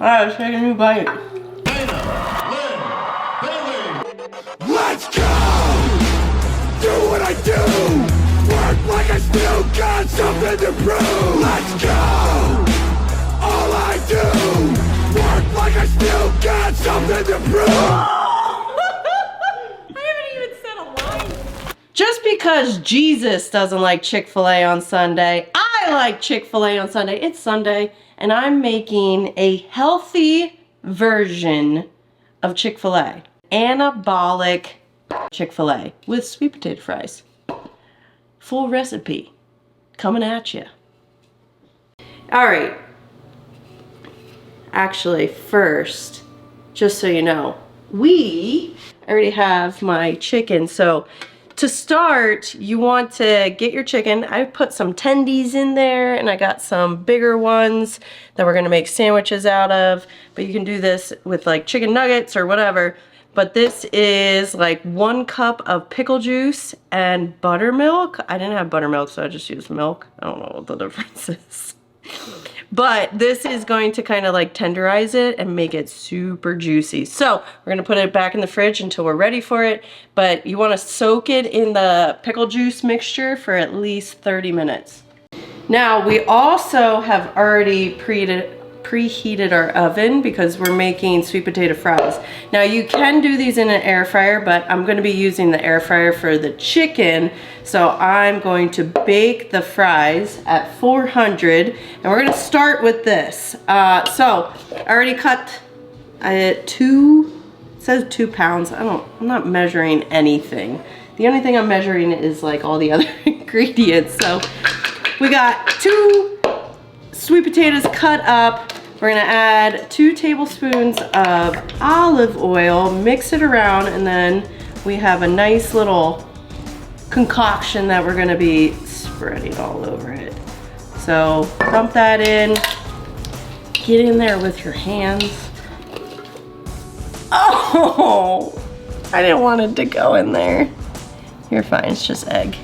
Alright, let's take a new bite. Let's go! Do what I do! Work like I still got something to prove! Let's go! All I do! Work like I still got something to prove! Just because Jesus doesn't like Chick-fil-A on Sunday, I like Chick-fil-A on Sunday. It's Sunday, and I'm making a healthy version of Chick-fil-A. Anabolic Chick-fil-A with sweet potato fries. Full recipe coming at you. All right. Actually, first, just so you know, I already have my chicken, so to start, you want to get your chicken. I put some tendies in there, and I got some bigger ones that we're gonna make sandwiches out of, but you can do this with like chicken nuggets or whatever. But this is like 1 cup of pickle juice and buttermilk. I didn't have buttermilk, so I just used milk. I don't know what the difference is. But this is going to kind of like tenderize it and make it super juicy. So we're gonna put it back in the fridge until we're ready for it. But you wanna soak it in the pickle juice mixture for at least 30 minutes. Now we also have already preheated our oven because we're making sweet potato fries. Now you can do these in an air fryer, but I'm going to be using the air fryer for the chicken. So I'm going to bake the fries at 400, and we're going to start with this. So I already cut it says 2 pounds. I'm not measuring anything. The only thing I'm measuring is like all the other ingredients. So we got 2 sweet potatoes cut up. We're gonna add 2 tablespoons of olive oil, mix it around, and then we have a nice little concoction that we're gonna be spreading all over it. So dump that in, get in there with your hands. Oh, I didn't want it to go in there. You're fine, it's just egg.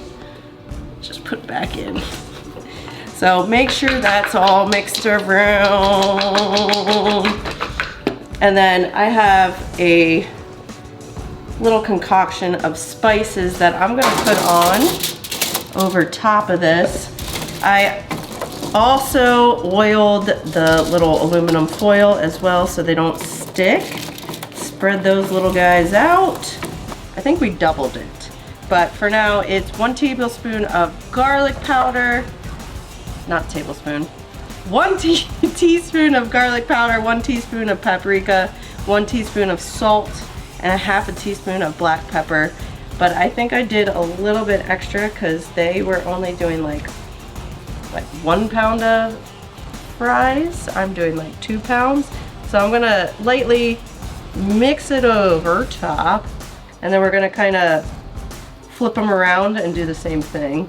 Just put it back in. So make sure that's all mixed around. And then I have a little concoction of spices that I'm gonna put on over top of this. I also oiled the little aluminum foil as well so they don't stick. Spread those little guys out. I think we doubled it. But for now, it's 1 tablespoon of garlic powder. Not tablespoon. 1 teaspoon of garlic powder, 1 teaspoon of paprika, 1 teaspoon of salt, and a 1/2 teaspoon of black pepper. But I think I did a little bit extra because they were only doing like 1 pound of fries. I'm doing like 2 pounds. So I'm gonna lightly mix it over top, and then we're gonna kind of flip them around and do the same thing.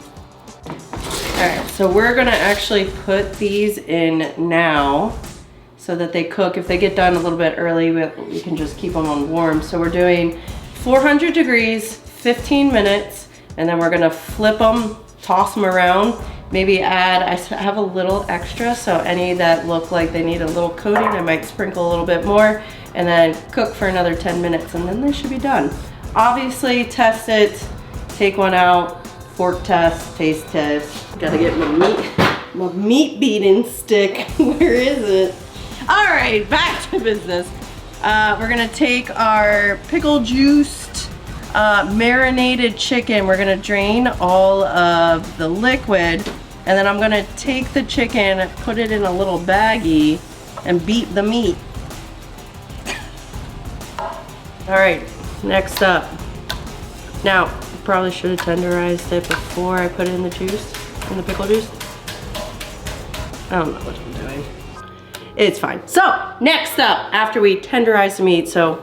Alright, so we're gonna actually put these in now so that they cook. If they get done a little bit early, we can just keep them on warm. So we're doing 400 degrees, 15 minutes, and then we're gonna flip them, toss them around, maybe add, I have a little extra, so any that look like they need a little coating, I might sprinkle a little bit more, and then cook for another 10 minutes, and then they should be done. Obviously, test it, take one out, fork test, taste test. Gotta get my meat beating stick. Where is it? All right, back to business. We're gonna take our pickle juiced, marinated chicken. We're gonna drain all of the liquid, and then I'm gonna take the chicken, put it in a little baggie, and beat the meat. All right, next up. Now, probably should have tenderized it before I put it in the juice, in the pickle juice. I don't know what I'm doing. It's fine. So, next up, after we tenderize the meat, so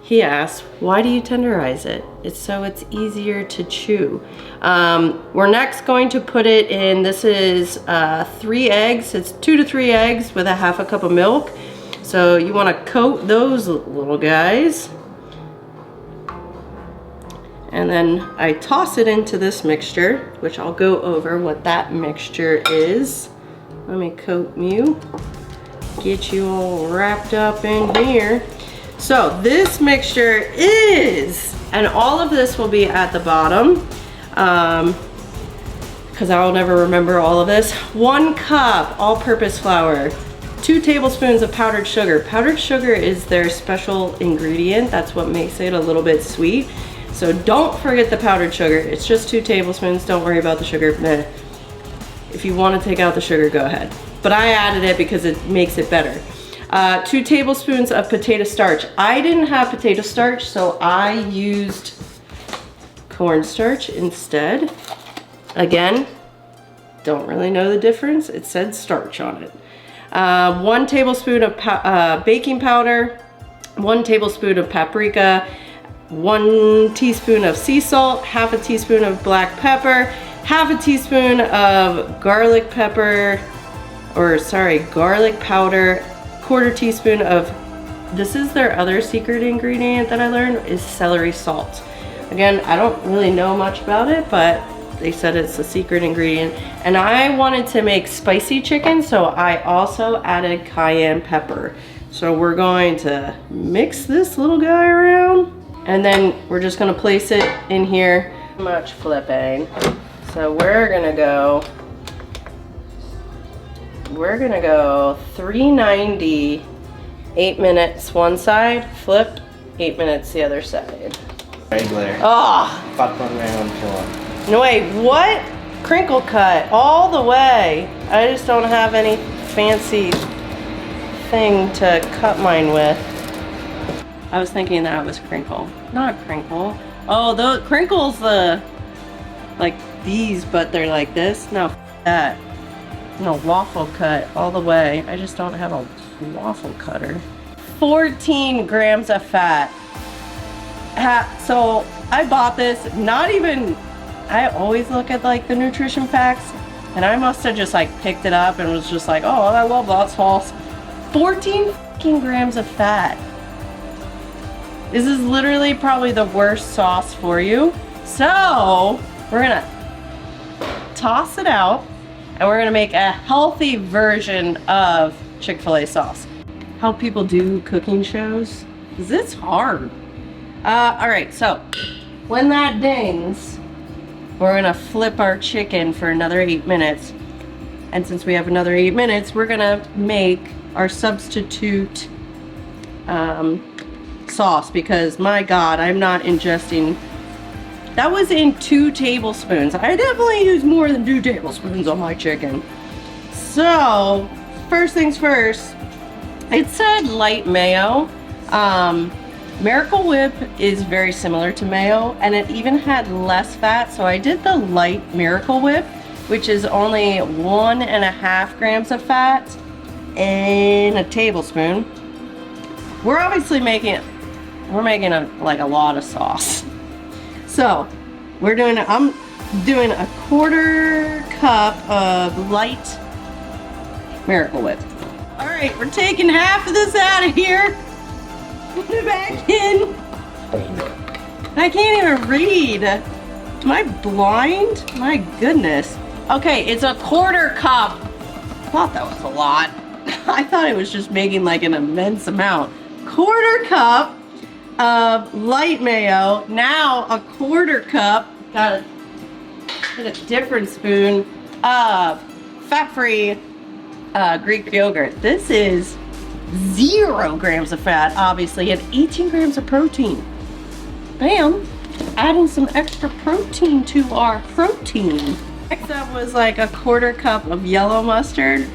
he asked, why do you tenderize it? It's so it's easier to chew. We're next going to put it in, this is 3 eggs. It's 2 to 3 eggs with a 1/2 cup of milk. So you wanna coat those little guys. And then I toss it into this mixture, which I'll go over what that mixture is. Let me coat you. get you all wrapped up in here. So this mixture is, and all of this will be at the bottom, because I'll never remember all of this. 1 cup all-purpose flour, 2 tablespoons of powdered sugar. Powdered sugar is their special ingredient. That's what makes it a little bit sweet. So don't forget the powdered sugar. It's just 2 tablespoons. Don't worry about the sugar. Nah. If you want to take out the sugar, go ahead. But I added it because it makes it better. 2 tablespoons of potato starch. I didn't have potato starch, so I used cornstarch instead. Again, don't really know the difference. It said starch on it. 1 tablespoon of baking powder, 1 tablespoon of paprika, 1 teaspoon of sea salt, half a teaspoon of black pepper, half a teaspoon of garlic powder, 1/4 teaspoon of, this is their other secret ingredient that I learned, is celery salt. Again, I don't really know much about it, but they said it's a secret ingredient. And I wanted to make spicy chicken, so I also added cayenne pepper. So we're going to mix this little guy around, and then we're just gonna place it in here. Much flipping. So we're gonna go 390, 8 minutes one side, flip, 8 minutes the other side. Regular. Oh! Popcorn round floor. No, wait, what? Crinkle cut all the way. I just don't have any fancy thing to cut mine with. I was thinking that was crinkle. Not crinkle. Oh, those crinkles, like these, but they're like this. No, that. No, waffle cut all the way. I just don't have a waffle cutter. 14 grams of fat. So I bought this, not even, I always look at like the nutrition facts, and I must have just like picked it up and was just like, oh, I love that sauce. 14 fucking grams of fat. This is literally probably the worst sauce for you. So we're gonna toss it out, and we're gonna make a healthy version of Chick-fil-A sauce. Help people do cooking shows, because it's hard. All right, so when that dings, we're gonna flip our chicken for another 8 minutes. And since we have another 8 minutes, we're gonna make our substitute sauce, because my God, I'm not ingesting. That was in 2 tablespoons. I definitely use more than 2 tablespoons on my chicken. So, first things first, it said light mayo. Miracle Whip is very similar to mayo, and it even had less fat, so I did the light Miracle Whip, which is only 1.5 grams of fat in a tablespoon. We're obviously making like a lot of sauce. So I'm doing 1/4 cup of light Miracle Whip. All right, we're taking half of this out of here. Put it back in. I can't even read. Am I blind? My goodness. Okay, it's 1/4 cup. I thought that was a lot. I thought it was just making like an immense amount. 1/4 cup of light mayo. Now 1/4 cup, gotta get a different spoon, of fat-free Greek yogurt. This is 0 grams of fat, obviously, and 18 grams of protein. Bam! Adding some extra protein to our protein. Next up was like 1/4 cup of yellow mustard.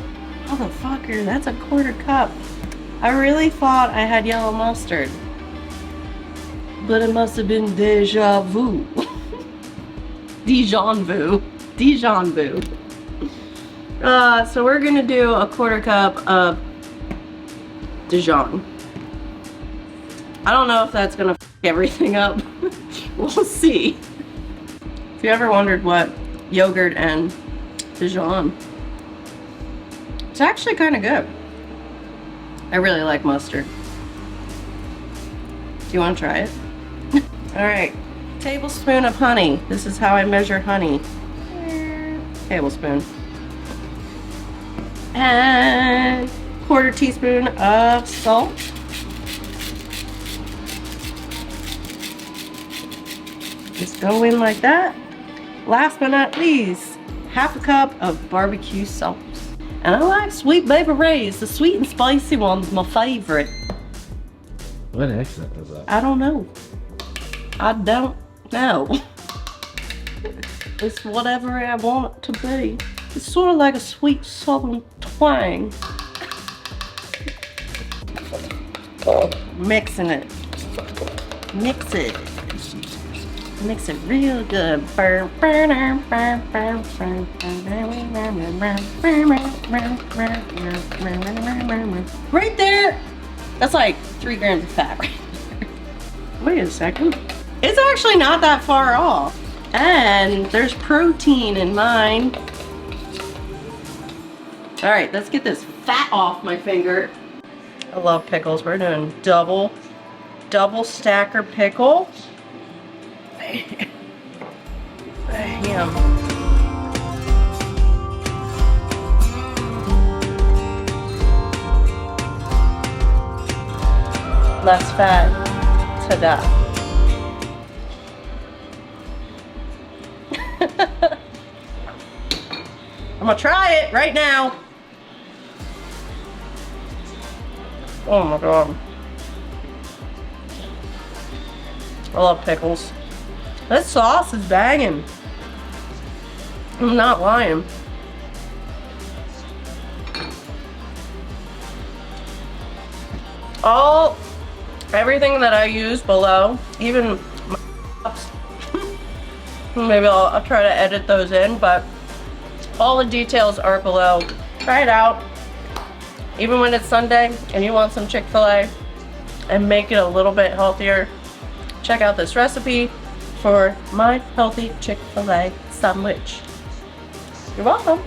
Motherfucker, that's 1/4 cup. I really thought I had yellow mustard, but it must have been deja vu. Dijon vu. Dijon vu. So we're gonna do 1/4 cup of Dijon. I don't know if that's gonna f everything up. We'll see. If you ever wondered what yogurt and Dijon, it's actually kind of good. I really like mustard. Do you want to try it? All right, tablespoon of honey. This is how I measure honey. Tablespoon. And 1/4 teaspoon of salt. Just go in like that. Last but not least, 1/2 cup of barbecue sauce. And I like Sweet Baby Ray's. The sweet and spicy one's my favorite. What accent is that? I don't know. I don't know. It's whatever I want it to be. It's sort of like a sweet southern twang. Mixing it. Mix it. Mix it real good. Right there. That's like 3 grams of fat right there. Wait a second. It's actually not that far off. And there's protein in mine. All right, let's get this fat off my finger. I love pickles. We're doing double stacker pickle. Bam. Less fat. Ta-da. I'm gonna try it right now. Oh my god. I love pickles. This sauce is banging. I'm not lying. Everything that I use below, even my maybe I'll try to edit those in, but all the details are below. Try it out. Even when it's Sunday and you want some Chick-Fil-A and make it a little bit healthier, check out this recipe for my healthy Chick-Fil-A sandwich. You're welcome.